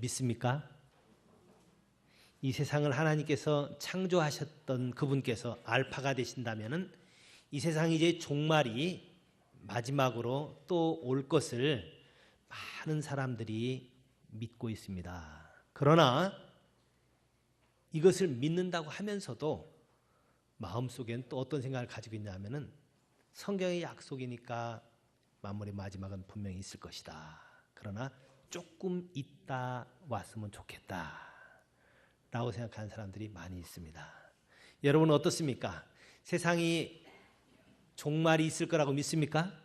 믿습니까? 이 세상을 하나님께서 창조하셨던 그분께서 알파가 되신다면은 이 세상이 이제 종말이 마지막으로 또 올 것을 많은 사람들이 믿고 있습니다. 그러나 이것을 믿는다고 하면서도 마음속엔 또 어떤 생각을 가지고 있냐면은 성경의 약속이니까 만물의 마지막은 분명히 있을 것이다. 그러나 조금 있다 왔으면 좋겠다 라고 생각하는 사람들이 많이 있습니다. 여러분은 어떻습니까? 세상이 종말이 있을 거라고 믿습니까?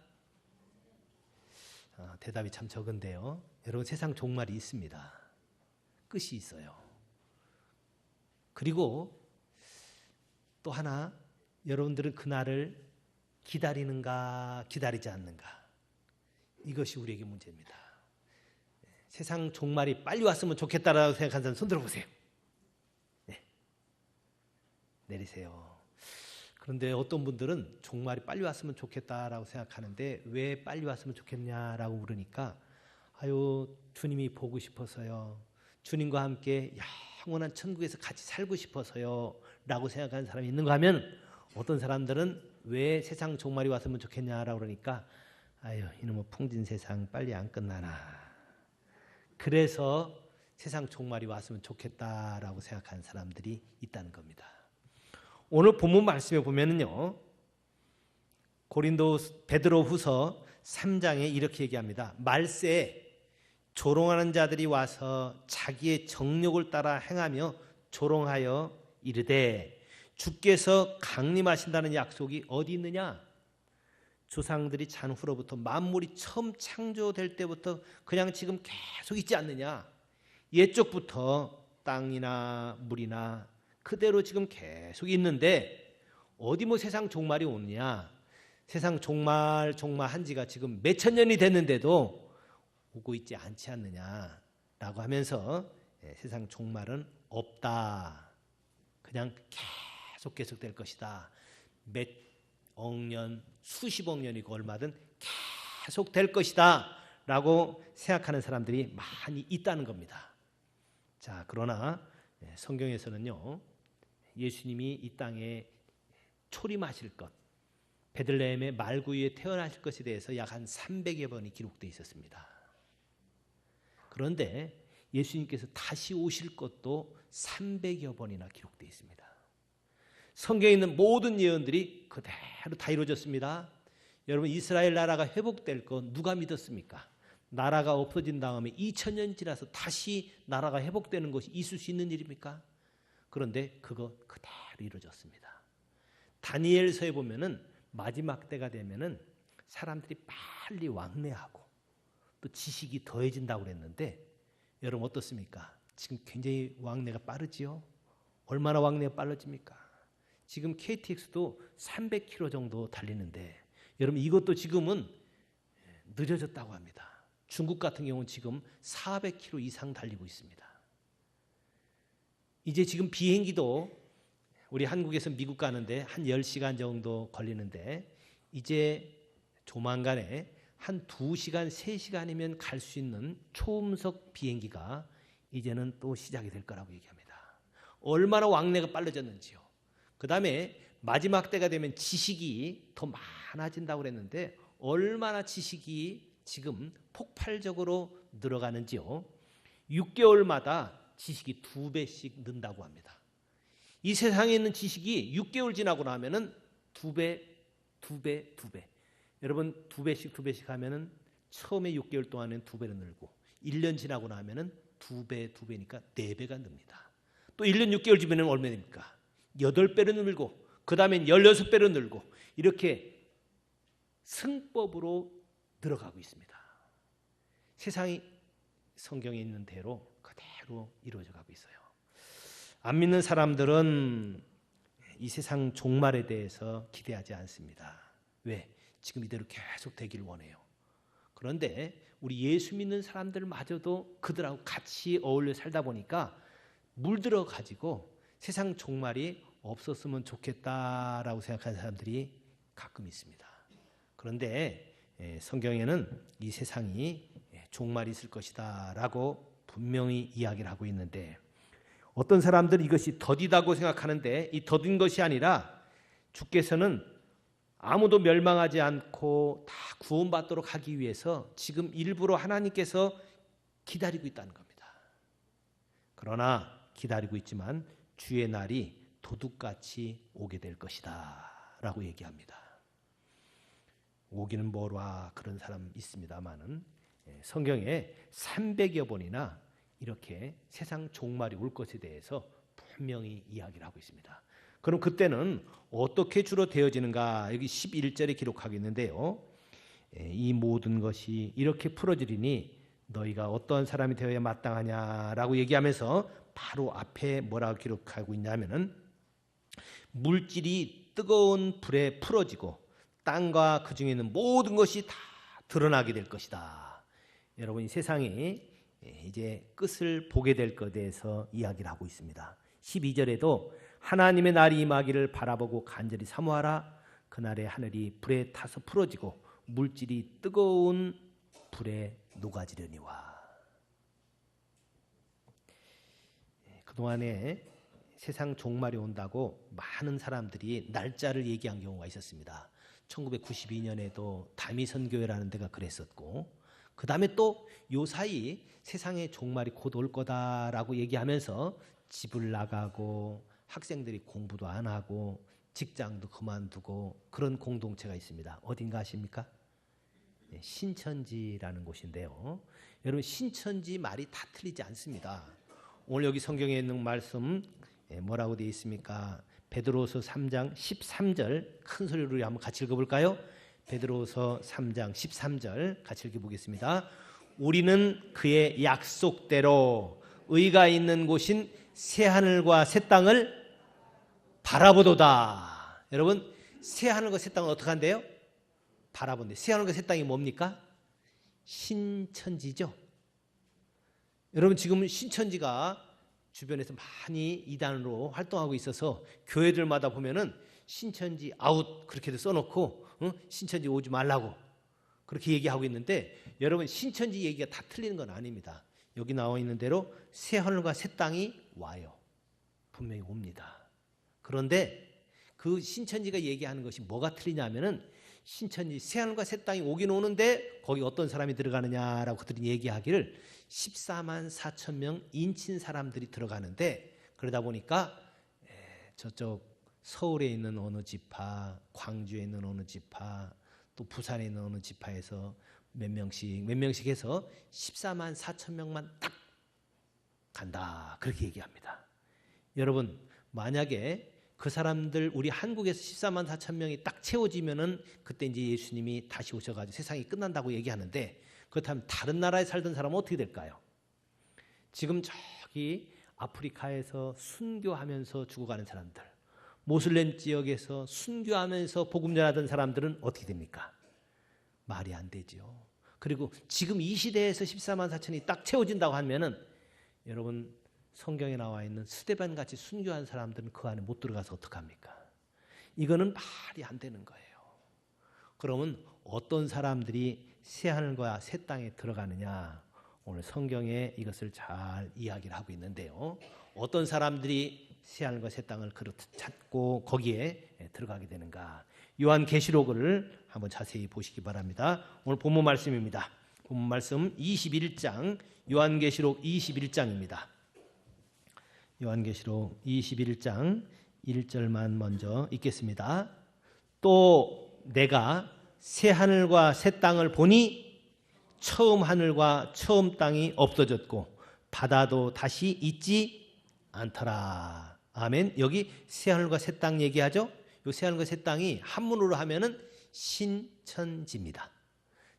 대답이 참 적은데요. 여러분, 세상 종말이 있습니다. 끝이 있어요. 그리고 또 하나, 여러분들은 그날을 기다리는가 기다리지 않는가, 이것이 우리에게 문제입니다. 세상 종말이 빨리 왔으면 좋겠다라고 생각하는 사람 손 들어보세요. 네. 내리세요. 그런데 어떤 분들은 종말이 빨리 왔으면 좋겠다라고 생각하는데 왜 빨리 왔으면 좋겠냐라고 물으니까 주님이 보고 싶어서요. 주님과 함께 영원한 천국에서 같이 살고 싶어서요 라고 생각하는 사람이 있는가 하면, 어떤 사람들은 왜 세상 종말이 왔으면 좋겠냐라고 그러니까 이놈의 풍진 세상 빨리 안 끝나나, 그래서 세상 종말이 왔으면 좋겠다라고 생각하는 사람들이 있다는 겁니다. 오늘 본문 말씀에 보면은요, 베드로후서 3장에 이렇게 얘기합니다. 말세에 조롱하는 자들이 와서 자기의 정욕을 따라 행하며 조롱하여 이르되 주께서 강림하신다는 약속이 어디 있느냐? 조상들이 잔 후로부터 만물이 처음 창조될 때부터 그냥 지금 계속 있지 않느냐? 옛적부터 땅이나 물이나 그대로 지금 계속 있는데 어디 세상 종말이 오느냐? 세상 종말 한 지가 지금 몇천 년이 됐는데도 오고 있지 않지 않느냐라고 하면서 세상 종말은 없다. 그냥 계속 될 것이다. 몇 억 년, 수십억 년이고 얼마든 계속 될 것이다 라고 생각하는 사람들이 많이 있다는 겁니다. 자, 그러나 성경에서는요, 예수님이 이 땅에 초림하실 것, 베들레헴의 말구유에 태어나실 것에 대해서 약 한 300여 번이 기록되어 있었습니다. 그런데 예수님께서 다시 오실 것도 300여 번이나 기록되어 있습니다. 성경에 있는 모든 예언들이 그대로 다 이루어졌습니다. 여러분, 이스라엘 나라가 회복될 거 누가 믿었습니까? 나라가 없어진 다음에 2000년 지나서 다시 나라가 회복되는 것이 있을 수 있는 일입니까? 그런데 그거 그대로 이루어졌습니다. 다니엘서에 보면은 마지막 때가 되면은 사람들이 빨리 왕래하고 또 지식이 더해진다고 그랬는데, 여러분 어떻습니까? 지금 굉장히 왕래가 빠르지요? 얼마나 왕래가 빨라집니까? 지금 KTX도 300km 정도 달리는데, 여러분 이것도 지금은 늦어졌다고 합니다. 중국 같은 경우는 지금 400km 이상 달리고 있습니다. 이제 지금 비행기도 우리 한국에서 미국 가는데 한 10시간 정도 걸리는데, 이제 조만간에 한 2시간, 3시간이면 갈 수 있는 초음속 비행기가 이제는 또 시작이 될 거라고 얘기합니다. 얼마나 왕래가 빨라졌는지요. 그 다음에 마지막 때가 되면 지식이 더 많아진다고 그랬는데 얼마나 지식이 지금 폭발적으로 늘어가는지요. 6개월마다 지식이 2배씩 는다고 합니다. 이 세상에 있는 지식이 6개월 지나고 나면은 2배. 여러분 2배씩 하면은 처음에 6개월 동안은 2배로 늘고 1년 지나고 나면은 2배니까 4배가 늡니다. 또 1년 6개월 지면은 얼마 됩니까? 8배로 늘고 그 다음엔 16배로 늘고 이렇게 승법으로 들어가고 있습니다. 세상이 성경에 있는 대로 그대로 이루어져 가고 있어요. 안 믿는 사람들은 이 세상 종말에 대해서 기대하지 않습니다. 왜? 지금 이대로 계속 되길 원해요. 그런데 우리 예수 믿는 사람들마저도 그들하고 같이 어울려 살다 보니까 물들어 가지고 세상 종말이 없었으면 좋겠다라고 생각하는 사람들이 가끔 있습니다. 그런데 성경에는 이 세상이 종말이 있을 것이다 라고 분명히 이야기를 하고 있는데, 어떤 사람들은 이것이 더디다고 생각하는데 이 더딘 것이 아니라 주께서는 아무도 멸망하지 않고 다 구원받도록 하기 위해서 지금 일부러 하나님께서 기다리고 있다는 겁니다. 그러나 기다리고 있지만 주의 날이 도둑같이 오게 될 것이다 라고 얘기합니다. 오기는 뭘 와, 그런 사람 있습니다만은 성경에 300여 번이나 이렇게 세상 종말이 올 것에 대해서 분명히 이야기를 하고 있습니다. 그럼 그때는 어떻게 주로 되어지는가? 여기 11절에 기록하고 있는데요. 이 모든 것이 이렇게 풀어지리니 너희가 어떠한 사람이 되어야 마땅하냐라고 얘기하면서 바로 앞에 뭐라고 기록하고 있냐면은 물질이 뜨거운 불에 풀어지고 땅과 그 중에 있는 모든 것이 다 드러나게 될 것이다. 여러분, 이 세상이 이제 끝을 보게 될 것에 대해서 이야기를 하고 있습니다. 12절에도 하나님의 날이 임하기를 바라보고 간절히 사모하라. 그날에 하늘이 불에 타서 풀어지고 물질이 뜨거운 불에 녹아지려니와. 그동안에 세상 종말이 온다고 많은 사람들이 날짜를 얘기한 경우가 있었습니다. 1992년에도 다미선교회라는 데가 그랬었고, 그 다음에 또 요사이 세상의 종말이 곧 올 거다라고 얘기하면서 집을 나가고 학생들이 공부도 안 하고 직장도 그만두고 그런 공동체가 있습니다. 어딘가 아십니까? 신천지라는 곳인데요. 여러분, 신천지 말이 다 틀리지 않습니다. 오늘 여기 성경에 있는 말씀 뭐라고 되어 있습니까? 베드로서 3장 13절 큰 소리로 한번 같이 읽어볼까요? 베드로서 3장 13절 같이 읽어보겠습니다. 우리는 그의 약속대로 의가 있는 곳인 새하늘과 새 땅을 바라보도다. 여러분, 새하늘과 새 땅은 어떻게 한대요? 바라본대. 새하늘과 새 땅이 뭡니까? 신천지죠. 여러분, 지금 신천지가 주변에서 많이 이단으로 활동하고 있어서 교회들마다 보면은 신천지 아웃 그렇게도 써놓고 신천지 오지 말라고 그렇게 얘기하고 있는데, 여러분, 신천지 얘기가 다 틀리는 건 아닙니다. 여기 나와 있는 대로 새 하늘과 새 땅이 와요. 분명히 옵니다. 그런데 그 신천지가 얘기하는 것이 뭐가 틀리냐면은 신천지 새 하늘과 새 땅이 오긴 오는데 거기 어떤 사람이 들어가느냐라고 그들이 얘기하기를 14만 4천 명 인친 사람들이 들어가는데, 그러다 보니까 저쪽 서울에 있는 어느 지파, 광주에 있는 어느 지파, 또 부산에 있는 어느 지파에서 몇 명씩 해서 14만 4천 명만 딱 간다, 그렇게 얘기합니다. 여러분, 만약에 그 사람들 우리 한국에서 14만 4천 명이 딱 채워지면은 그때 이제 예수님이 다시 오셔가지고 세상이 끝난다고 얘기하는데, 그렇다면 다른 나라에 살던 사람은 어떻게 될까요? 지금 저기 아프리카에서 순교하면서 죽어가는 사람들, 모슬렘 지역에서 순교하면서 복음 전하던 사람들은 어떻게 됩니까? 말이 안 되죠. 그리고 지금 이 시대에서 14만 4천이 딱 채워진다고 하면은 여러분, 성경에 나와 있는 스데반 같이 순교한 사람들은 그 안에 못 들어가서 어떡합니까? 이거는 말이 안 되는 거예요. 그러면 어떤 사람들이 새 하늘과 새 땅에 들어가느냐? 오늘 성경에 이것을 잘 이야기를 하고 있는데요. 어떤 사람들이 새 하늘과 새 땅을 찾고 거기에 들어가게 되는가? 요한계시록을 한번 자세히 보시기 바랍니다. 오늘 본문 말씀입니다. 본문 말씀 21장, 요한계시록 21장입니다. 요한계시록 21장 1절만 먼저 읽겠습니다. 또 내가 새 하늘과 새 땅을 보니 처음 하늘과 처음 땅이 없어졌고 바다도 다시 있지 않더라. 아멘. 여기 새 하늘과 새 땅 얘기하죠. 이 새 하늘과 새 땅이 한문으로 하면은 신천지입니다.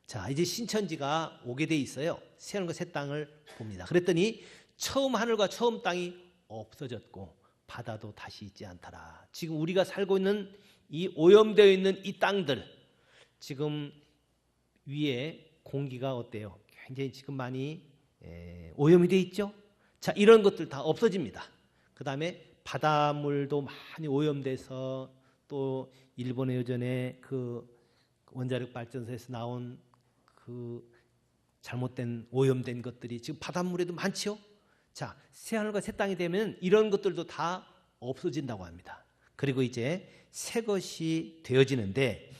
자, 이제 신천지가 오게 돼 있어요. 새 하늘과 새 땅을 봅니다. 그랬더니 처음 하늘과 처음 땅이 없어졌고 바다도 다시 있지 않더라. 지금 우리가 살고 있는 이 오염되어 있는 이 땅들, 지금 위에 공기가 어때요? 굉장히 지금 많이 오염이 돼 있죠. 자, 이런 것들 다 없어집니다. 그 다음에 바닷물도 많이 오염돼서 또 일본의 예전에 그 원자력 발전소에서 나온 그 잘못된 오염된 것들이 지금 바닷물에도 많죠. 자, 새하늘과 새 땅이 되면 이런 것들도 다 없어진다고 합니다. 그리고 이제 새 것이 되어지는데,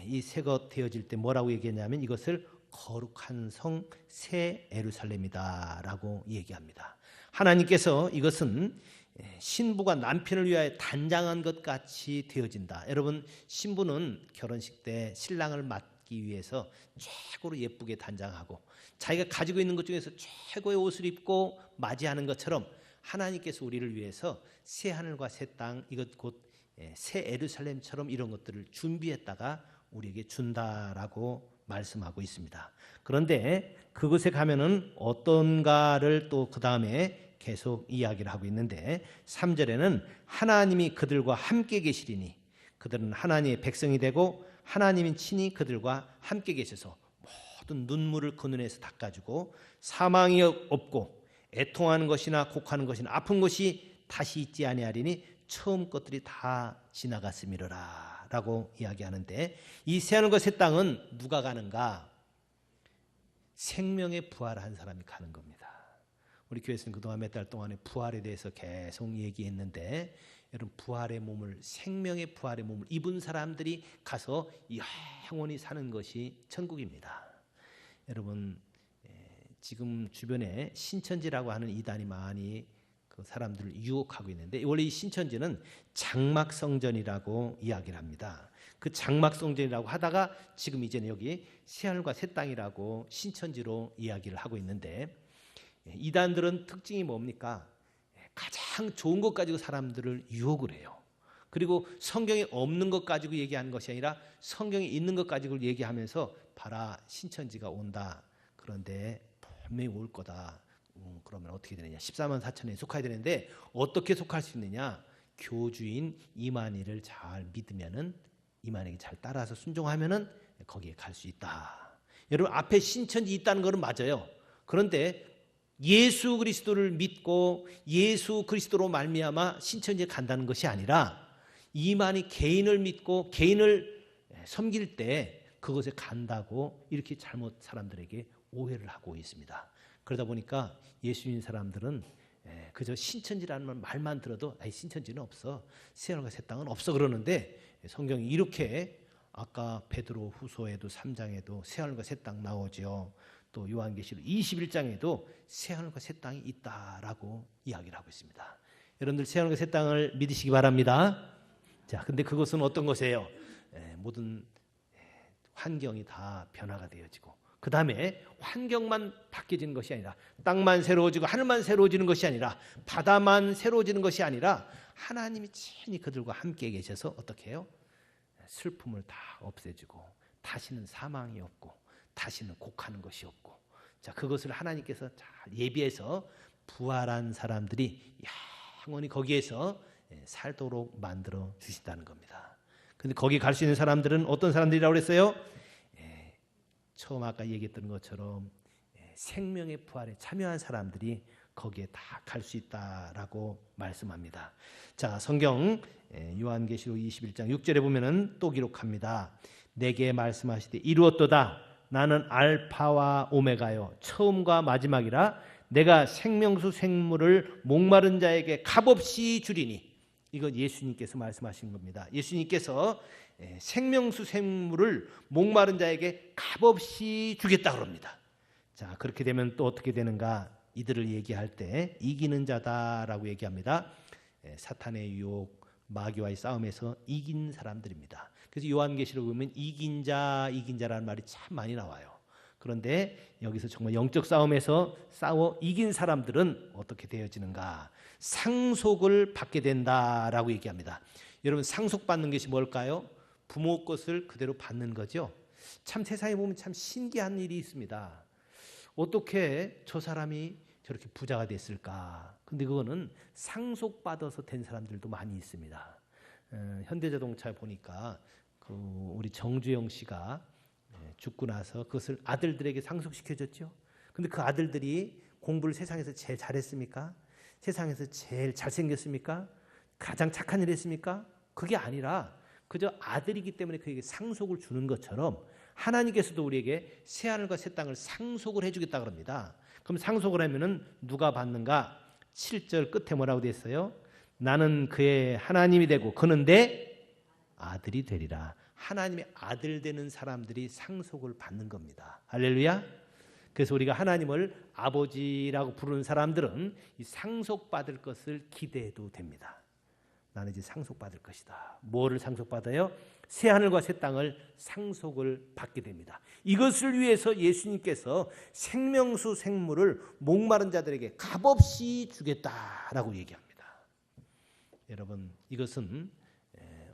이 새 것 되어질 때 뭐라고 얘기했냐면 이것을 거룩한 성 새 예루살렘이다 라고 얘기합니다. 하나님께서 이것은 신부가 남편을 위하여 단장한 것 같이 되어진다. 여러분, 신부는 결혼식 때 신랑을 맞기 위해서 최고로 예쁘게 단장하고 자기가 가지고 있는 것 중에서 최고의 옷을 입고 맞이하는 것처럼 하나님께서 우리를 위해서 새 하늘과 새 땅, 이것 곧 새 예루살렘처럼 이런 것들을 준비했다가 우리에게 준다라고 말씀하고 있습니다. 그런데 그곳에 가면은 어떤가를 또 그 다음에 계속 이야기를 하고 있는데 3절에는 하나님이 그들과 함께 계시리니 그들은 하나님의 백성이 되고 하나님이 친히 그들과 함께 계셔서 모든 눈물을 그 눈에서 닦아주고 사망이 없고 애통하는 것이나 곡하는 것이나 아픈 것이 다시 있지 아니하리니 처음 것들이 다 지나갔음이로라 라고 이야기하는데, 이 새하늘과 새 땅은 누가 가는가? 생명의 부활한 사람이 가는 겁니다. 우리 교회에서는 그동안 몇 달 동안에 부활에 대해서 계속 얘기했는데, 여러분, 부활의 몸을, 생명의 부활의 몸을 입은 사람들이 가서 영원히 사는 것이 천국입니다. 여러분, 지금 주변에 신천지라고 하는 이단이 많이 그 사람들을 유혹하고 있는데, 원래 이 신천지는 장막성전이라고 이야기를 합니다. 그 장막성전이라고 하다가 지금 이제는 여기 새하늘과 새 땅이라고 신천지로 이야기를 하고 있는데, 이단들은 특징이 뭡니까? 가장 좋은 것 가지고 사람들을 유혹을 해요. 그리고 성경에 없는 것 가지고 얘기하는 것이 아니라 성경에 있는 것 가지고 얘기하면서 봐라, 신천지가 온다. 그런데 분명히 올 거다. 그러면 어떻게 되느냐? 14만 4천에 속해야 되는데 어떻게 속할 수 있느냐? 교주인 이만희를 잘 믿으면은, 이만희에게 잘 따라서 순종하면은 거기에 갈 수 있다. 여러분, 앞에 신천지 있다는 것은 맞아요. 그런데 예수 그리스도를 믿고 예수 그리스도로 말미암아 신천지에 간다는 것이 아니라 이만희 개인을 믿고 개인을 섬길 때 그것에 간다고 이렇게 잘못 사람들에게 오해를 하고 있습니다. 그러다 보니까 예수님 사람들은 그저 신천지라는 말만 들어도 아이, 신천지는 없어, 새하늘과 새 땅은 없어 그러는데, 성경이 이렇게 아까 베드로 후서에도 3장에도 새하늘과 새 땅 나오죠. 또 요한계시록 21장에도 새하늘과 새 땅이 있다라고 이야기를 하고 있습니다. 여러분들 새하늘과 새 땅을 믿으시기 바랍니다. 자, 근데 그것은 어떤 것이에요? 모든 환경이 다 변화가 되어지고, 그 다음에 환경만 바뀌어지는 것이 아니라, 땅만 새로워지고 하늘만 새로워지는 것이 아니라, 바다만 새로워지는 것이 아니라, 하나님이 친히 그들과 함께 계셔서 어떻게 해요? 슬픔을 다 없애주고 다시는 사망이 없고 다시는 곡하는 것이 없고, 자, 그것을 하나님께서 잘 예비해서 부활한 사람들이 영원히 거기에서 살도록 만들어 주신다는 겁니다. 근데 거기 갈 수 있는 사람들은 어떤 사람들이라고 그랬어요? 처음 아까 얘기했던 것처럼 생명의 부활에 참여한 사람들이 거기에 다 갈 수 있다라고 말씀합니다. 자, 성경 요한계시록 21장 6절에 보면은 또 기록합니다. 내게 말씀하시되 이루었도다. 나는 알파와 오메가요 처음과 마지막이라. 내가 생명수 생물을 목마른 자에게 값없이 주리니. 이건 예수님께서 말씀하신 겁니다. 예수님께서 생명수 생물을 목마른 자에게 값없이 주겠다 그럽니다. 자, 그렇게 되면 또 어떻게 되는가? 이들을 얘기할 때 이기는 자다라고 얘기합니다. 사탄의 유혹, 마귀와의 싸움에서 이긴 사람들입니다. 그래서 요한계시록 보면 이긴 자라는 말이 참 많이 나와요. 그런데 여기서 정말 영적 싸움에서 싸워 이긴 사람들은 어떻게 되어지는가? 상속을 받게 된다라고 얘기합니다. 여러분, 상속받는 것이 뭘까요? 부모 것을 그대로 받는 거죠. 참 세상에 보면 참 신기한 일이 있습니다. 어떻게 저 사람이 저렇게 부자가 됐을까? 근데 그거는 상속받아서 된 사람들도 많이 있습니다. 현대자동차 보니까 그 우리 정주영 씨가 죽고 나서 그것을 아들들에게 상속시켜줬죠. 근데 그 아들들이 공부를 세상에서 제일 잘했습니까? 세상에서 제일 잘생겼습니까? 가장 착한 일을 했습니까? 그게 아니라 그저 아들이기 때문에 그에게 상속을 주는 것처럼 하나님께서도 우리에게 새하늘과 새 땅을 상속을 해주겠다 그럽니다. 그럼 상속을 하면은 누가 받는가? 7절 끝에 뭐라고 되어 있어요? 나는 그의 하나님이 되고 그는 내 아들이 되리라. 하나님의 아들 되는 사람들이 상속을 받는 겁니다. 할렐루야. 그래서 우리가 하나님을 아버지라고 부르는 사람들은 이 상속받을 것을 기대해도 됩니다. 나는 이제 상속받을 것이다. 뭐를 상속받아요? 새하늘과 새 땅을 상속을 받게 됩니다. 이것을 위해서 예수님께서 생명수 생물을 목마른 자들에게 값없이 주겠다라고 얘기합니다. 여러분, 이것은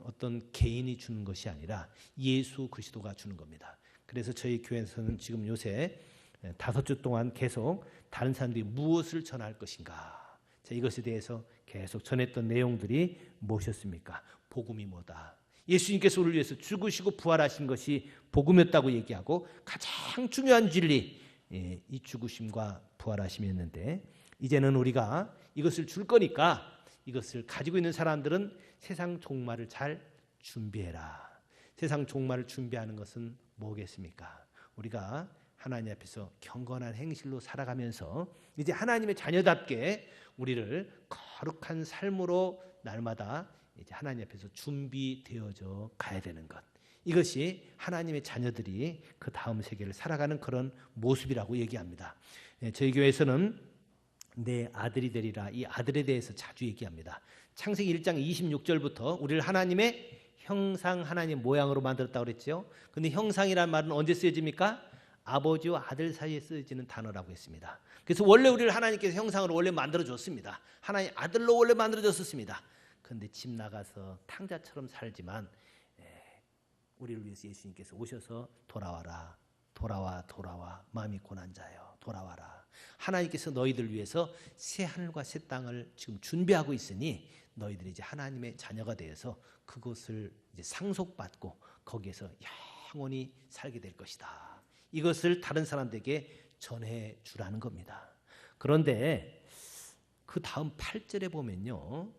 어떤 개인이 주는 것이 아니라 예수 그리스도가 주는 겁니다. 그래서 저희 교회에서는 지금 요새 5주 동안 계속 다른 사람들이 무엇을 전할 것인가, 이것에 대해서 계속 전했던 내용들이 무엇이었습니까? 복음이 뭐다. 예수님께서 우리를 위해서 죽으시고 부활하신 것이 복음이었다고 얘기하고 가장 중요한 진리, 이 죽으심과 부활하심이었는데, 이제는 우리가 이것을 줄 거니까 이것을 가지고 있는 사람들은 세상 종말을 잘 준비해라. 세상 종말을 준비하는 것은 뭐겠습니까? 우리가 하나님 앞에서 경건한 행실로 살아가면서 이제 하나님의 자녀답게 우리를 거룩한 삶으로 날마다 이제 하나님 앞에서 준비되어져 가야 되는 것. 이것이 하나님의 자녀들이 그 다음 세계를 살아가는 그런 모습이라고 얘기합니다. 저희 교회에서는 내 아들이 되리라, 이 아들에 대해서 자주 얘기합니다. 창세기 1장 26절부터 우리를 하나님의 형상, 하나님 모양으로 만들었다고 그랬죠. 근데 형상이라는 말은 언제 쓰여집니까? 아버지와 아들 사이에 쓰여지는 단어라고 했습니다. 그래서 원래 우리를 하나님께서 형상으로 원래 만들어줬습니다. 하나님 아들로 원래 만들어졌었습니다. 그런데 집 나가서 탕자처럼 살지만 우리를 위해서 예수님께서 오셔서 돌아와라, 돌아와 마음이 고난 자여 돌아와라. 하나님께서 너희들 위해서 새 하늘과 새 땅을 지금 준비하고 있으니 너희들이 이제 하나님의 자녀가 되어서 그것을 이제 상속받고 거기에서 영원히 살게 될 것이다. 이것을 다른 사람들에게 전해 주라는 겁니다. 그런데 그 다음 8절에 보면요,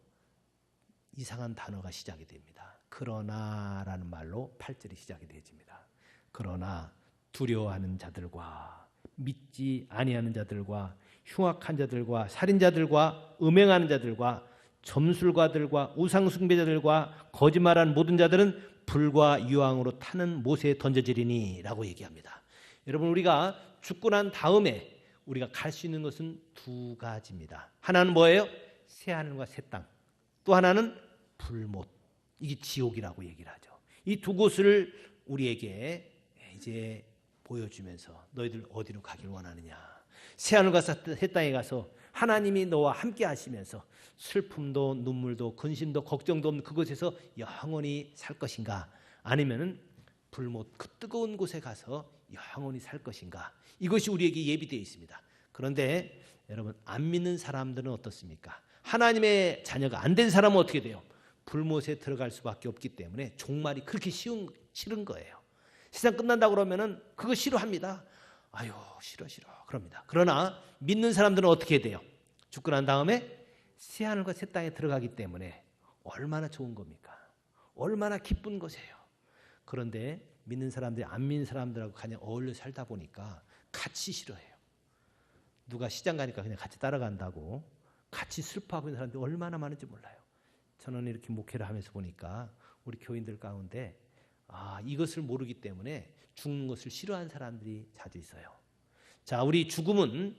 이상한 단어가 시작이 됩니다. 그러나라는 말로 8절이 시작이 되어집니다. 그러나 두려워하는 자들과 믿지 아니하는 자들과 흉악한 자들과 살인자들과 음행하는 자들과 점술가들과 우상숭배자들과 거짓말하는 모든 자들은 불과 유황으로 타는 못에 던져지리니 라고 얘기합니다. 여러분, 우리가 죽고 난 다음에 우리가 갈 수 있는 것은 두 가지입니다. 하나는 뭐예요? 새하늘과 새 땅. 또 하나는 불못. 이게 지옥이라고 얘기를 하죠. 이 두 곳을 우리에게 이제 보여주면서 너희들 어디로 가길 원하느냐. 새하늘과 새 땅에 가서 하나님이 너와 함께 하시면서 슬픔도 눈물도 근심도 걱정도 없는 그곳에서 영원히 살 것인가, 아니면은 불못 그 뜨거운 곳에 가서 영원히 살 것인가. 이것이 우리에게 예비되어 있습니다. 그런데 여러분, 안 믿는 사람들은 어떻습니까? 하나님의 자녀가 안 된 사람은 어떻게 돼요? 불못에 들어갈 수밖에 없기 때문에 종말이 그렇게 싫은 거예요. 세상 끝난다고 그러면은 그거 싫어합니다. 아유, 싫어 그럽니다. 그러나 믿는 사람들은 어떻게 돼요? 죽고 난 다음에 새하늘과 새 땅에 들어가기 때문에 얼마나 좋은 겁니까? 얼마나 기쁜 것이에요. 그런데 믿는 사람들이 안 믿는 사람들하고 그냥 어울려 살다 보니까 같이 싫어해요. 누가 시장 가니까 그냥 같이 따라간다고 같이 슬퍼하고 있는 사람들이 얼마나 많은지 몰라요. 저는 이렇게 목회를 하면서 보니까 우리 교인들 가운데 이것을 모르기 때문에 죽는 것을 싫어하는 사람들이 자주 있어요. 자, 우리 죽음은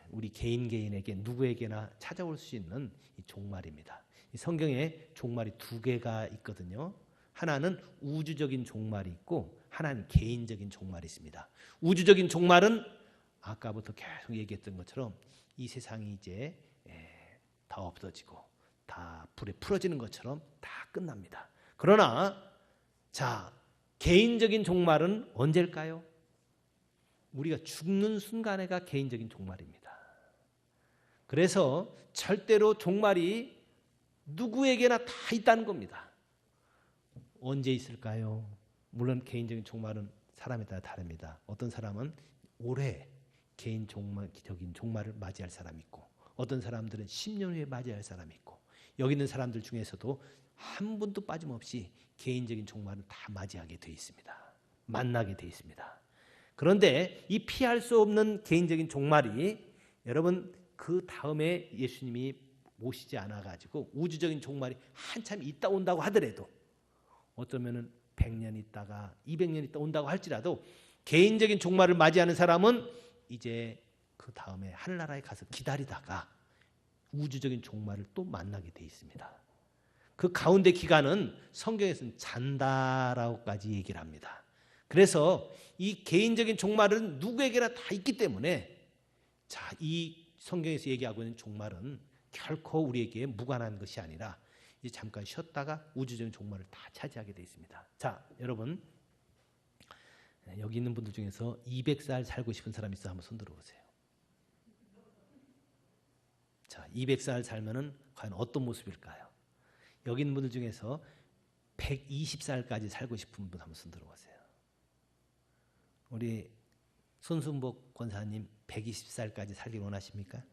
우리 개인에게 누구에게나 찾아올 수 있는 이 종말입니다. 이 성경에 종말이 두 개가 있거든요. 하나는 우주적인 종말이 있고 하나는 개인적인 종말이 있습니다. 우주적인 종말은 아까부터 계속 얘기했던 것처럼 이 세상이 이제 다 없어지고 다 불에 풀어지는 것처럼 다 끝납니다. 그러나 자, 개인적인 종말은 언제일까요? 우리가 죽는 순간에가 개인적인 종말입니다. 그래서 절대로 종말이 누구에게나 다 있다는 겁니다. 언제 있을까요? 물론 개인적인 종말은 사람에 따라 다릅니다. 어떤 사람은 올해 개인적인 종말을 맞이할 사람이 있고, 어떤 사람들은 10년 후에 맞이할 사람이 있고, 여기 있는 사람들 중에서도 한 분도 빠짐없이 개인적인 종말은 다 맞이하게 되어 있습니다. 만나게 되어 있습니다. 그런데 이 피할 수 없는 개인적인 종말이 여러분 그 다음에 예수님이 오시지 않아가지고 우주적인 종말이 한참 있다 온다고 하더라도 어쩌면은 100년 있다가 200년 있다 온다고 할지라도 개인적인 종말을 맞이하는 사람은 이제 그 다음에 하늘나라에 가서 기다리다가 우주적인 종말을 또 만나게 돼 있습니다. 그 가운데 기간은 성경에서는 잔다라고까지 얘기를 합니다. 그래서 이 개인적인 종말은 누구에게나 다 있기 때문에 자, 이 성경에서 얘기하고 있는 종말은 결코 우리에게 무관한 것이 아니라 이제 잠깐 쉬었다가 우주적인 종말을 다 차지하게 되어 있습니다. 자, 여러분 여기 있는 분들 중에서 200살 살고 싶은 사람 있어 한번 손 들어보세요. 자, 200살 살면은 과연 어떤 모습일까요? 여기 있는 분들 중에서 120살까지 살고 싶은 분 한번 손 들어보세요. 우리 손순복 권사님 120살까지 살길 원하십니까?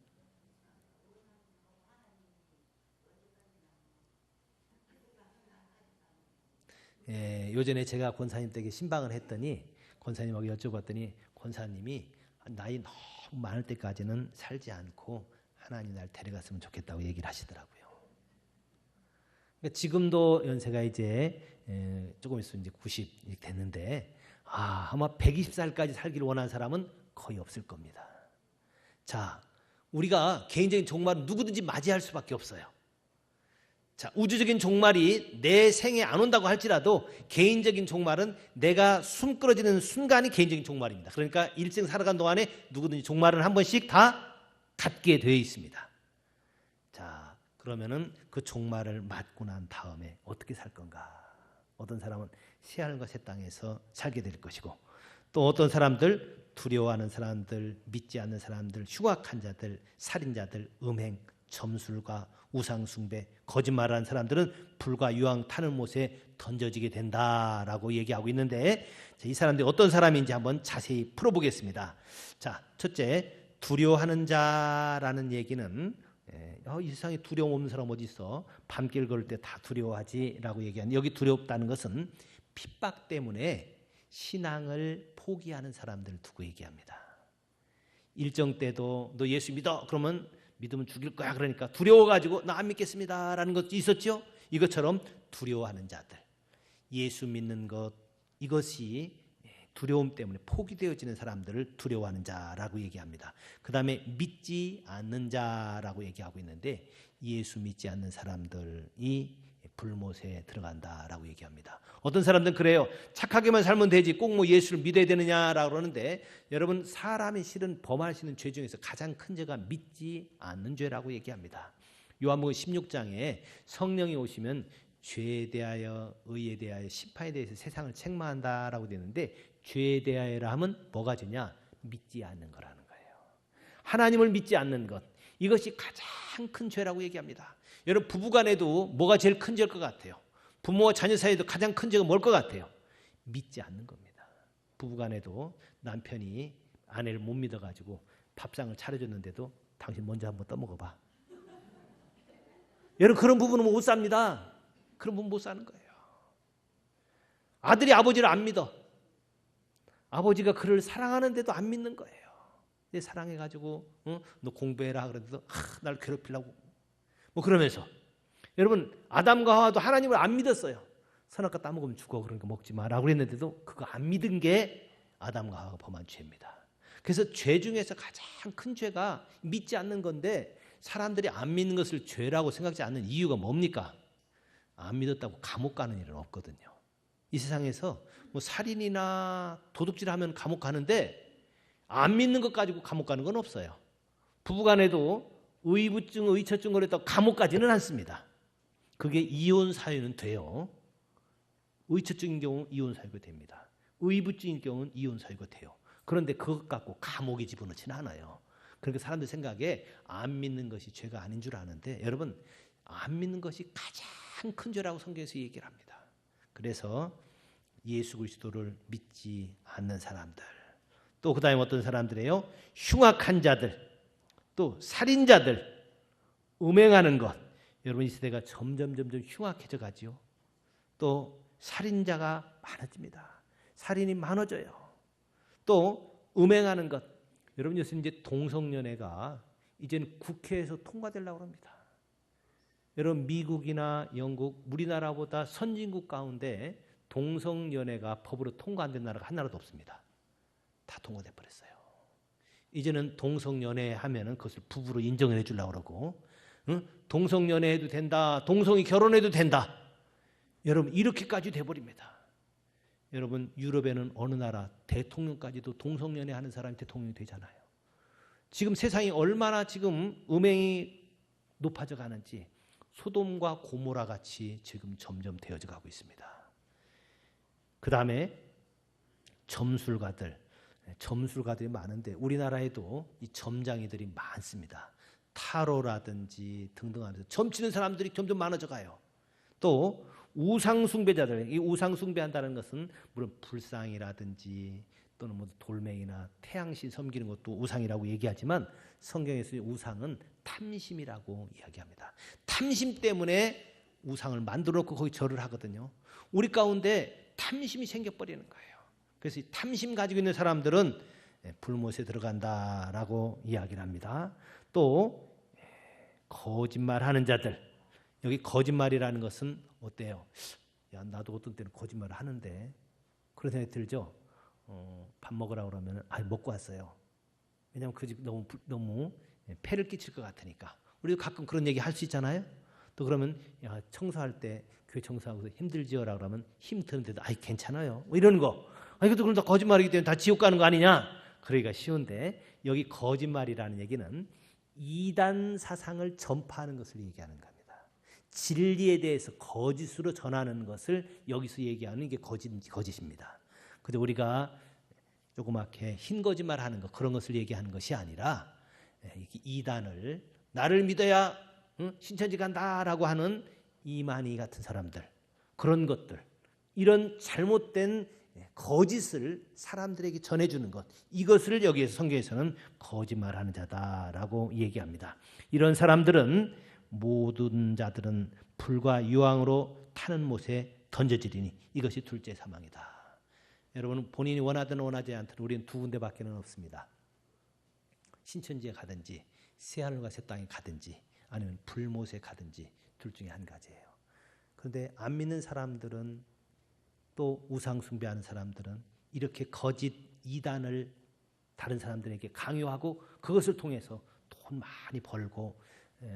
예, 요전에 제가 권사님 댁에 신방을 했더니 권사님하고 여쭤봤더니 권사님이 나이 너무 많을 때까지는 살지 않고 하나님 날 데려갔으면 좋겠다고 얘기를 하시더라고요. 그러니까 지금도 연세가 이제 조금 있으면 이제 90 됐는데 아마 120살까지 살기를 원하는 사람은 거의 없을 겁니다. 자, 우리가 개인적인 종말은 누구든지 맞이할 수밖에 없어요. 자, 우주적인 종말이 내 생에 안 온다고 할지라도 개인적인 종말은 내가 숨 끊어지는 순간이 개인적인 종말입니다. 그러니까 일생 살아간 동안에 누구든지 종말은 한 번씩 다 갖게 되어 있습니다. 자, 그러면은 그 종말을 맞고 난 다음에 어떻게 살 건가? 어떤 사람은 새하늘과 새 땅에서 살게 될 것이고 또 어떤 사람들 두려워하는 사람들, 믿지 않는 사람들, 흉악한 자들, 살인자들, 음행, 점술가, 우상숭배, 거짓말하는 사람들은 불과 유황 타는 못에 던져지게 된다라고 얘기하고 있는데 이 사람들이 어떤 사람인지 한번 자세히 풀어보겠습니다. 자, 첫째, 두려워하는 자라는 얘기는 이 세상에 두려움 없는 사람 어디 있어? 밤길 걸을 때 다 두려워하지라고 얘기하는 여기 두렵다는 것은 핍박 때문에 신앙을 포기하는 사람들을 두고 얘기합니다. 일정 때도 너 예수 믿어 그러면 믿으면 죽일 거야 그러니까 두려워가지고 나 안 믿겠습니다라는 것도 있었죠. 이것처럼 두려워하는 자들 예수 믿는 것 이것이 두려움 때문에 포기되어지는 사람들을 두려워하는 자라고 얘기합니다. 그 다음에 믿지 않는 자라고 얘기하고 있는데 예수 믿지 않는 사람들이 불못에 들어간다라고 얘기합니다. 어떤 사람들은 그래요. 착하게만 살면 되지 꼭 뭐 예수를 믿어야 되느냐라고 그러는데 여러분 사람이 실은 범할 수 있는 죄 중에서 가장 큰 죄가 믿지 않는 죄라고 얘기합니다. 요한복음 16장에 성령이 오시면 죄에 대하여 의에 대하여 심판에 대해서 세상을 책망한다라고 되는데 죄에 대하여라 하면 뭐가 죄냐? 믿지 않는 거라는 거예요. 하나님을 믿지 않는 것 이것이 가장 큰 죄라고 얘기합니다. 여러분 부부간에도 뭐가 제일 큰 죄일 것 같아요? 부모와 자녀 사이에도 가장 큰 죄가 뭘 것 같아요? 믿지 않는 겁니다. 부부간에도 남편이 아내를 못 믿어가지고 밥상을 차려줬는데도 당신 먼저 한번 떠먹어봐. 여러분 그런 부부는 못 삽니다. 그런 부부 못 사는 거예요. 아들이 아버지를 안 믿어. 아버지가 그를 사랑하는데도 안 믿는 거예요. 내 사랑해가지고 너 공부해라 그래도 날 괴롭히려고 뭐 그러면서 여러분 아담과 하와도 하나님을 안 믿었어요. 선악과 따먹으면 죽어 그러니까 먹지 마라고 그랬는데도 그거 안 믿은 게 아담과 하와가 범한 죄입니다. 그래서 죄 중에서 가장 큰 죄가 믿지 않는 건데 사람들이 안 믿는 것을 죄라고 생각지 않는 이유가 뭡니까? 안 믿었다고 감옥 가는 일은 없거든요. 이 세상에서 뭐 살인이나 도둑질하면 감옥 가는데 안 믿는 것 가지고 감옥 가는 건 없어요. 부부간에도 의부증, 의처증 걸렸다고 감옥 가지는 않습니다. 그게 이혼 사유는 돼요. 의처증인 경우는 이혼 사유가 됩니다. 의부증인 경우는 이혼 사유가 돼요. 그런데 그것 갖고 감옥에 집어넣지는 않아요. 그러니까 사람들 생각에 안 믿는 것이 죄가 아닌 줄 아는데 여러분 안 믿는 것이 가장 큰 죄라고 성경에서 얘기를 합니다. 그래서 예수 그리스도를 믿지 않는 사람들 또 그다음에 어떤 사람들이에요? 흉악한 자들 또 살인자들 음행하는 것 여러분 이 시대가 점점 흉악해져 가지요. 또 살인자가 많아집니다. 살인이 많아져요. 또 음행하는 것. 여러분 요새 이제 동성연애가 이제는 국회에서 통과되려고 합니다. 여러분 미국이나 영국, 우리나라보다 선진국 가운데 동성연애가 법으로 통과 안 된 나라가 한 나라도 없습니다. 다 통과돼 버렸어요. 이제는 동성연애 하면은 그것을 부부로 인정을 해주려고 그러고, 응? 동성연애해도 된다, 동성이 결혼해도 된다. 여러분 이렇게까지 돼버립니다. 여러분 유럽에는 어느 나라 대통령까지도 동성연애 하는 사람이 대통령이 되잖아요. 지금 세상이 얼마나 지금 음행이 높아져 가는지 소돔과 고모라 같이 지금 점점 되어져 가고 있습니다. 그 다음에 점술가들이 많은데 우리나라에도 이 점장이들이 많습니다. 타로라든지 등등 하면서 점치는 사람들이 점점 많아져 가요. 또 우상숭배자들, 이 우상숭배한다는 것은 물론 불상이라든지 또는 뭐 돌멩이나 태양신 섬기는 것도 우상이라고 얘기하지만 성경에서 우상은 탐심이라고 이야기합니다. 탐심 때문에 우상을 만들어 놓고 거기 절을 하거든요. 우리 가운데 탐심이 생겨버리는 거예요. 그래서 이 탐심 가지고 있는 사람들은 불못에 들어간다라고 이야기를 합니다. 또 거짓말하는 자들, 여기 거짓말이라는 것은 어때요? 야, 나도 어떤 때는 거짓말을 하는데 그런 생각이 들죠? 밥 먹으라고 그러면 먹고 왔어요. 왜냐하면 그 집 너무 폐를 끼칠 것 같으니까. 우리도 가끔 그런 얘기 할 수 있잖아요. 또 그러면 야, 청소할 때 교회 청소하고 힘들지요라고 그러면 힘드는데도 괜찮아요. 뭐 이런 거. 이것도 그럼 다 거짓말이기 때문에 다 지옥 가는 거 아니냐? 그러기가 쉬운데 여기 거짓말이라는 얘기는 이단 사상을 전파하는 것을 얘기하는 겁니다. 진리에 대해서 거짓으로 전하는 것을 여기서 얘기하는 게 거짓입니다. 근데 우리가 조그맣게 흰 거짓말 하는 것, 그런 것을 얘기하는 것이 아니라 이단을 나를 믿어야 신천지 간다라고 하는 이만희 같은 사람들, 그런 것들, 이런 잘못된 거짓을 사람들에게 전해주는 것, 이것을 여기에서 성경에서는 거짓말하는 자다라고 얘기합니다. 이런 사람들은 모든 자들은 불과 유황으로 타는 못에 던져지리니 이것이 둘째 사망이다. 여러분 본인이 원하든 원하지 않든 우리는 두 군데밖에는 없습니다. 신천지에 가든지 새하늘과 새 땅에 가든지 아니면 불못에 가든지 둘 중에 한 가지예요. 그런데 안 믿는 사람들은 또 우상 숭배하는 사람들은 이렇게 거짓 이단을 다른 사람들에게 강요하고 그것을 통해서 돈 많이 벌고,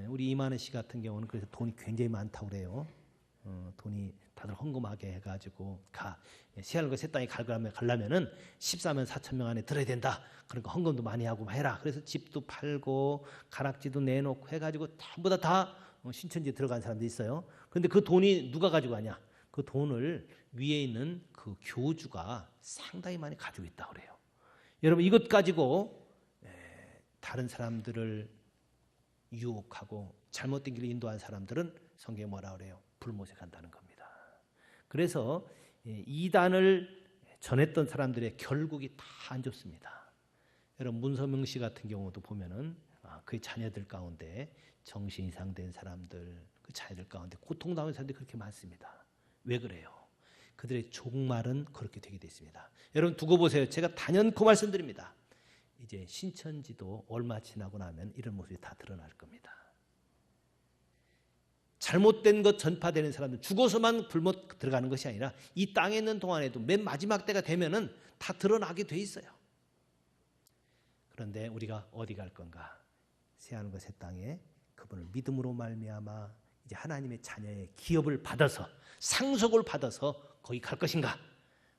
우리 이만희 씨 같은 경우는 그래서 돈이 굉장히 많다고 그래요. 돈이 다들 헌금하게 해가지고 새하늘과 새 땅에 가려면은 14만 4천 명 안에 들어야 된다. 그러니까 헌금도 많이 하고 해라. 그래서 집도 팔고 가락지도 내놓고 해가지고 전부 다 신천지에 들어간 사람도 있어요. 그런데 그 돈이 누가 가지고 가냐? 그 돈을 위에 있는 그 교주가 상당히 많이 가지고 있다고 그래요. 여러분 이것 가지고 다른 사람들을 유혹하고 잘못된 길로 인도한 사람들은 성경에 뭐라 그래요? 불못에 간다는 겁니다. 그래서 이단을 전했던 사람들의 결국이 다 안 좋습니다. 여러분 문서명 씨 같은 경우도 보면은 그의 자녀들 가운데 정신 이상된 사람들, 그 자녀들 가운데 고통당하는 사람들이 그렇게 많습니다. 왜 그래요? 그들의 종말은 그렇게 되게 됐습니다. 여러분 두고 보세요. 제가 단연코 말씀드립니다. 이제 신천지도 얼마 지나고 나면 이런 모습이 다 드러날 겁니다. 잘못된 것 전파되는 사람들, 죽어서만 불못 들어가는 것이 아니라 이 땅에 있는 동안에도 맨 마지막 때가 되면은 다 드러나게 돼 있어요. 그런데 우리가 어디 갈 건가? 새하늘과 새 땅에 그분을 믿음으로 말미암아 이제 하나님의 자녀의 기업을 받아서 상속을 받아서 거기 갈 것인가?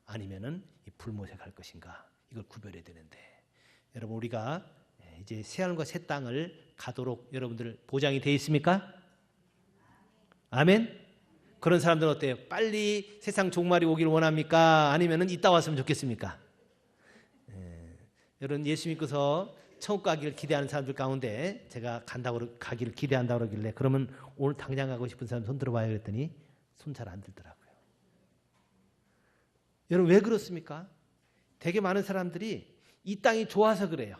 아니면은 이 불못에 갈 것인가? 이걸 구별해야 되는데, 여러분 우리가 이제 새하늘과 새 땅을 가도록 여러분들 보장이 되어 있습니까? 아멘. 그런 사람들은 어때요? 빨리 세상 종말이 오기를 원합니까? 아니면은 이따 왔으면 좋겠습니까? 여러분 예수 믿고서 천국 가기를 기대하는 사람들 가운데 제가 가기를 기대한다고 그러길래 그러면 오늘 당장 가고 싶은 사람 손 들어봐요 그랬더니 손 잘 안 들더라고요. 여러분 왜 그렇습니까? 되게 많은 사람들이 이 땅이 좋아서 그래요.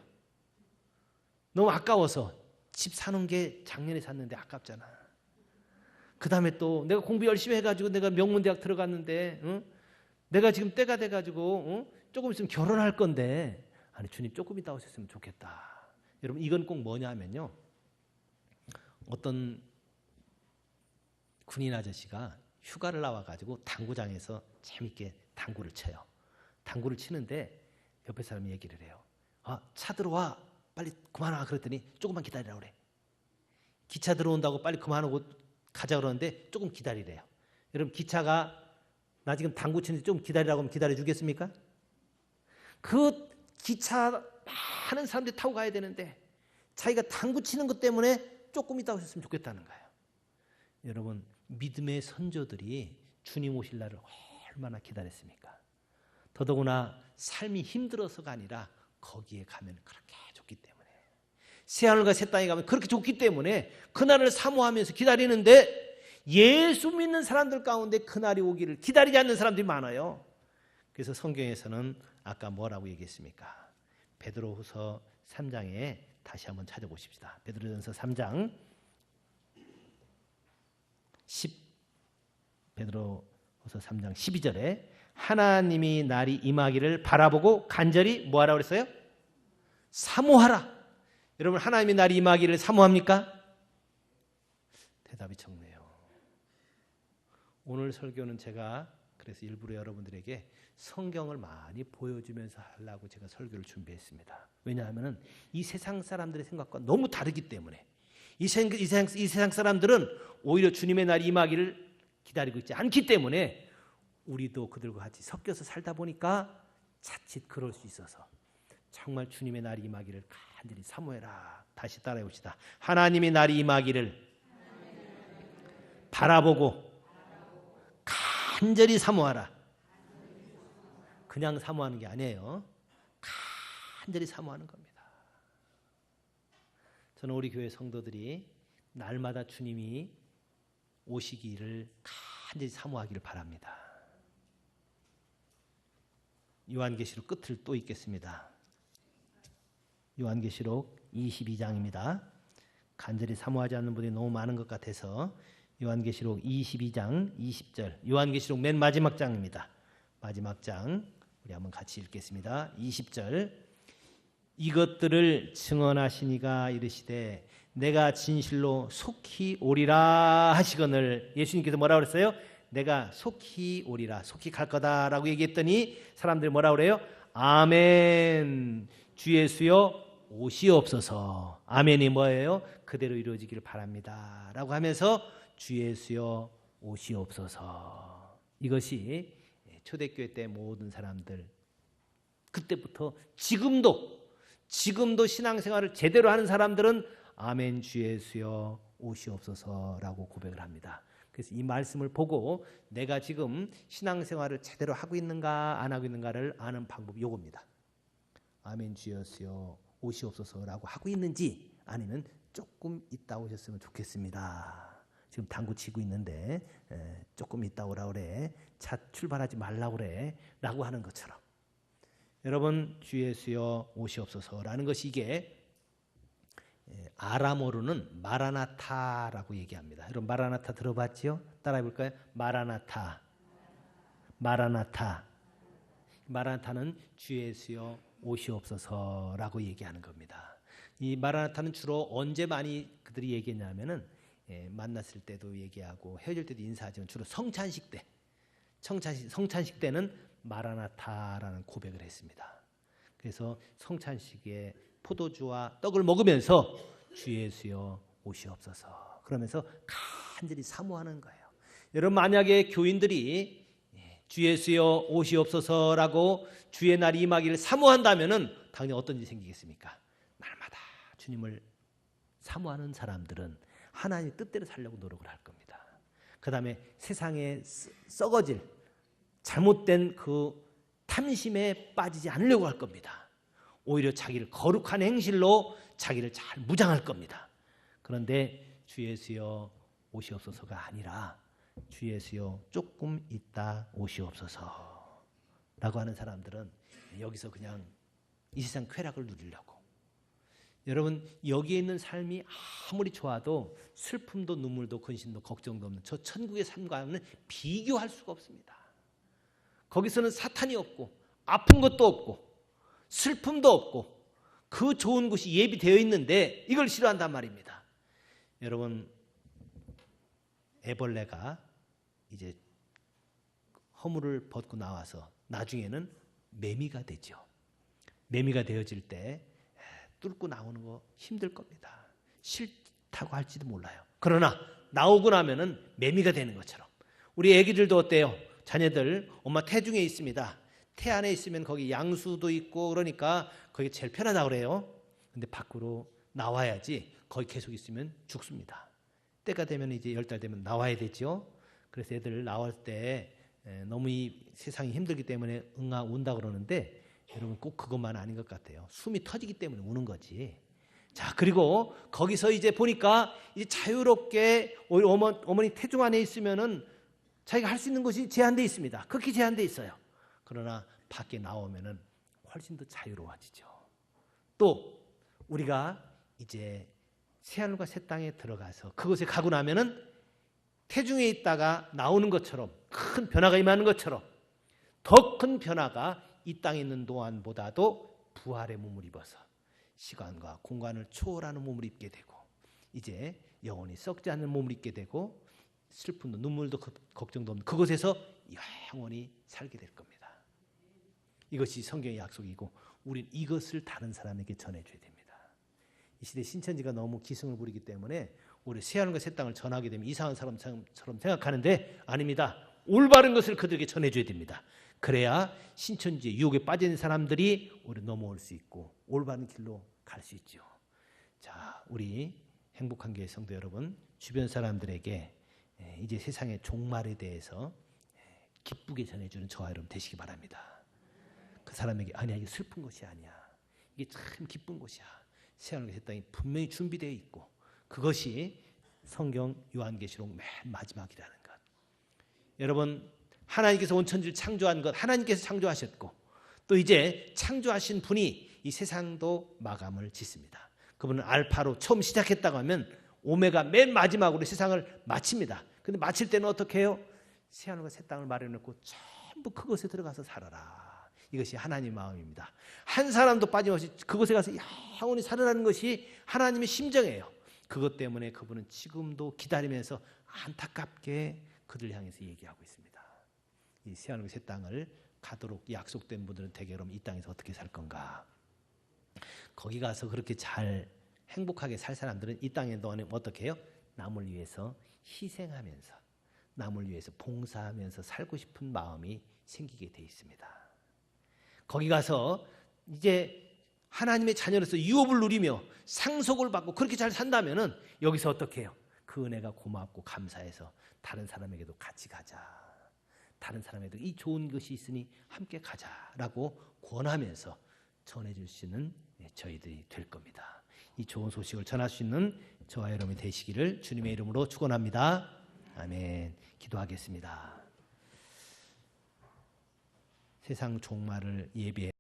너무 아까워서. 집 사는 게 작년에 샀는데 아깝잖아. 그 다음에 또 내가 공부 열심히 해가지고 내가 명문대학 들어갔는데 내가 지금 때가 돼가지고 조금 있으면 결혼할 건데 아니 주님 조금 있다 오셨으면 좋겠다. 여러분 이건 꼭 뭐냐 하면요. 어떤 군인 아저씨가 휴가를 나와가지고 당구장에서 재밌게 당구를 쳐요. 당구를 치는데 옆에 사람이 얘기를 해요. 차 들어와. 빨리 그만와. 그랬더니 조금만 기다리라고 그래. 기차 들어온다고 빨리 그만하고 가자 그러는데 조금 기다리래요. 여러분 기차가 나 지금 당구 치는데 좀 기다리라고 하면 기다려주겠습니까? 그 기차 많은 사람들이 타고 가야 되는데 자기가 당구 치는 것 때문에 조금 있다 오셨으면 좋겠다는 거예요. 여러분 믿음의 선조들이 주님 오실 날을 얼마나 기다렸습니까? 더더구나 삶이 힘들어서가 아니라 거기에 가면 그렇게 좋기 때문에 새하늘과 새 땅에 가면 그렇게 좋기 때문에 그날을 사모하면서 기다리는데 예수 믿는 사람들 가운데 그날이 오기를 기다리지 않는 사람들이 많아요. 그래서 성경에서는 아까 뭐라고 얘기했습니까? 베드로후서 3장에 다시 한번 찾아보십시다. 베드로전서 3장 베드로후서 3장 12절에 하나님이 날이 임하기를 바라보고 간절히 뭐하라 그랬어요? 사모하라. 여러분 하나님이 날이 임하기를 사모합니까? 대답이 적네요. 오늘 설교는 제가 그래서 일부러 여러분들에게 성경을 많이 보여주면서 하려고 제가 설교를 준비했습니다. 왜냐하면 이 세상 사람들의 생각과 너무 다르기 때문에 이 세상 사람들은 오히려 주님의 날이 임하기를 기다리고 있지 않기 때문에 우리도 그들과 같이 섞여서 살다 보니까 자칫 그럴 수 있어서 정말 주님의 날이 임하기를 간절히 사모해라. 다시 따라해 봅시다. 하나님의 날이 임하기를 바라보고 간절히 사모하라. 그냥 사모하는 게 아니에요. 간절히 사모하는 겁니다. 저는 우리 교회 성도들이 날마다 주님이 오시기를 간절히 사모하기를 바랍니다. 요한계시록 끝을 또 읽겠습니다. 요한계시록 22장입니다. 간절히 사모하지 않는 분이 너무 많은 것 같아서 요한계시록 22장 20절 요한계시록 맨 마지막 장입니다. 마지막 장 우리 한번 같이 읽겠습니다. 20절 이것들을 증언하시니가 이르시되 내가 진실로 속히 오리라 하시거늘 예수님께서 뭐라고 그랬어요? 내가 속히 오리라 속히 갈 거다라고 얘기했더니 사람들이 뭐라고 그래요? 아멘 주 예수여 오시옵소서. 아멘이 뭐예요? 그대로 이루어지기를 바랍니다 라고 하면서 주 예수여 오시옵소서. 이것이 초대교회 때 모든 사람들 그때부터 지금도 신앙생활을 제대로 하는 사람들은 아멘 주 예수여 오시옵소서라고 고백을 합니다. 그래서 이 말씀을 보고 내가 지금 신앙생활을 제대로 하고 있는가 안 하고 있는가를 아는 방법이 이겁니다. 아멘 주 예수여 오시옵소서라고 하고 있는지 아니면 조금 있다 오셨으면 좋겠습니다. 지금 당구 치고 있는데 조금 있다 오라 그래. 차 출발하지 말라 그래. 라고 하는 것처럼 여러분 주 예수여 오시옵소서라는 것이 이게 아람어로는 마라나타라고 얘기합니다. 여러분 마라나타 들어봤죠? 따라해 볼까요? 마라나타. 마라나타는 주 예수여 오시옵소서라고 얘기하는 겁니다. 이 마라나타는 주로 언제 많이 그들이 얘기했냐면은 만났을 때도 얘기하고 헤어질 때도 인사하지만 주로 성찬식 때 성찬식 때는 마라나타라는 고백을 했습니다. 그래서 성찬식에 포도주와 떡을 먹으면서 주 예수여 오시옵소서 그러면서 간절히 사모하는 거예요. 여러분 만약에 교인들이 주 예수여 오시옵소서라고 주의 날이 임하기를 사모한다면은 당연히 어떤 일이 생기겠습니까? 날마다 주님을 사모하는 사람들은 하나님의 뜻대로 살려고 노력을 할 겁니다. 그 다음에 세상에 썩어질 잘못된 그 탐심에 빠지지 않으려고 할 겁니다. 오히려 자기를 거룩한 행실로 자기를 잘 무장할 겁니다. 그런데 주 예수여 오시옵소서가 아니라 주 예수여 조금 있다 오시옵소서 라고 하는 사람들은 여기서 그냥 이 세상 쾌락을 누리려고 여러분 여기에 있는 삶이 아무리 좋아도 슬픔도 눈물도 근심도 걱정도 없는 저 천국의 삶과는 비교할 수가 없습니다. 거기서는 사탄이 없고 아픈 것도 없고 슬픔도 없고 그 좋은 곳이 예비되어 있는데 이걸 싫어한단 말입니다. 여러분, 애벌레가 이제 허물을 벗고 나와서 나중에는 매미가 되죠. 매미가 되어질 때 뚫고 나오는 거 힘들 겁니다. 싫다고 할지도 몰라요. 그러나 나오고 나면은 매미가 되는 것처럼 우리 애기들도 어때요? 자녀들 엄마 태중에 있습니다. 태 안에 있으면 거기 양수도 있고 그러니까 거기 제일 편하다고 그래요. 근데 밖으로 나와야지 거기 계속 있으면 죽습니다. 때가 되면 이제 10달 되면 나와야 되죠. 그래서 애들 나올 때 너무 이 세상이 힘들기 때문에 응아 운다 그러는데 여러분 꼭 그것만 아닌 것 같아요. 숨이 터지기 때문에 우는 거지. 자, 그리고 거기서 이제 보니까 이제 자유롭게 어머니 태중 안에 있으면은 자기가 할 수 있는 것이 제한되어 있습니다. 극히 제한되어 있어요. 그러나 밖에 나오면은 훨씬 더 자유로워지죠. 또 우리가 이제 새하늘과 새 땅에 들어가서 그곳에 가고 나면은 태중에 있다가 나오는 것처럼 큰 변화가 임하는 것처럼 더 큰 변화가 이 땅에 있는 동안보다도 부활의 몸을 입어서 시간과 공간을 초월하는 몸을 입게 되고 이제 영원히 썩지 않는 몸을 입게 되고 슬픔도 눈물도 걱정도 없는 그곳에서 영원히 살게 될 겁니다. 이것이 성경의 약속이고 우린 이것을 다른 사람에게 전해줘야 됩니다. 이 시대 신천지가 너무 기승을 부리기 때문에 우리 새하늘과 새 땅을 전하게 되면 이상한 사람처럼 생각하는데 아닙니다. 올바른 것을 그들에게 전해줘야 됩니다. 그래야 신천지의 유혹에 빠진 사람들이 우리 넘어올 수 있고 올바른 길로 갈 수 있죠. 자, 우리 행복한 교회 성도 여러분, 주변 사람들에게 이제 세상의 종말에 대해서 기쁘게 전해주는 저와 여러분 되시기 바랍니다. 그 사람에게 아니야, 이게 슬픈 것이 아니야. 이게 참 기쁜 것이야. 새하늘과 새 땅이 분명히 준비되어 있고 그것이 성경 요한계시록 맨 마지막이라는 것. 여러분, 하나님께서 온 천지를 창조한 것 하나님께서 창조하셨고 또 이제 창조하신 분이 이 세상도 마감을 짓습니다. 그분은 알파로 처음 시작했다고 하면 오메가 맨 마지막으로 세상을 마칩니다. 근데 마칠 때는 어떻게 해요? 새하늘과 새 땅을 마련해놓고 전부 그곳에 들어가서 살아라. 이것이 하나님의 마음입니다. 한 사람도 빠짐없이 그곳에 가서 영원히 살아라는 것이 하나님의 심정이에요. 그것 때문에 그분은 지금도 기다리면서 안타깝게 그들 향해서 얘기하고 있습니다. 이 새하늘과 새 땅을 가도록 약속된 분들은 대개 그럼 이 땅에서 어떻게 살 건가? 거기 가서 그렇게 잘 행복하게 살 사람들은 이 땅에 너는 어떻게 해요? 남을 위해서 희생하면서 남을 위해서 봉사하면서 살고 싶은 마음이 생기게 돼 있습니다. 거기 가서 이제 하나님의 자녀로서 유업을 누리며 상속을 받고 그렇게 잘 산다면은 여기서 어떻게 해요? 그 은혜가 고맙고 감사해서 다른 사람에게도 같이 가자. 다른 사람에게도 이 좋은 것이 있으니 함께 가자라고 권하면서 전해줄 수 있는 저희들이 될 겁니다. 이 좋은 소식을 전할 수 있는 저와 여러분이 되시기를 주님의 이름으로 축원합니다. 아멘. 기도하겠습니다. 세상 종말을 예비해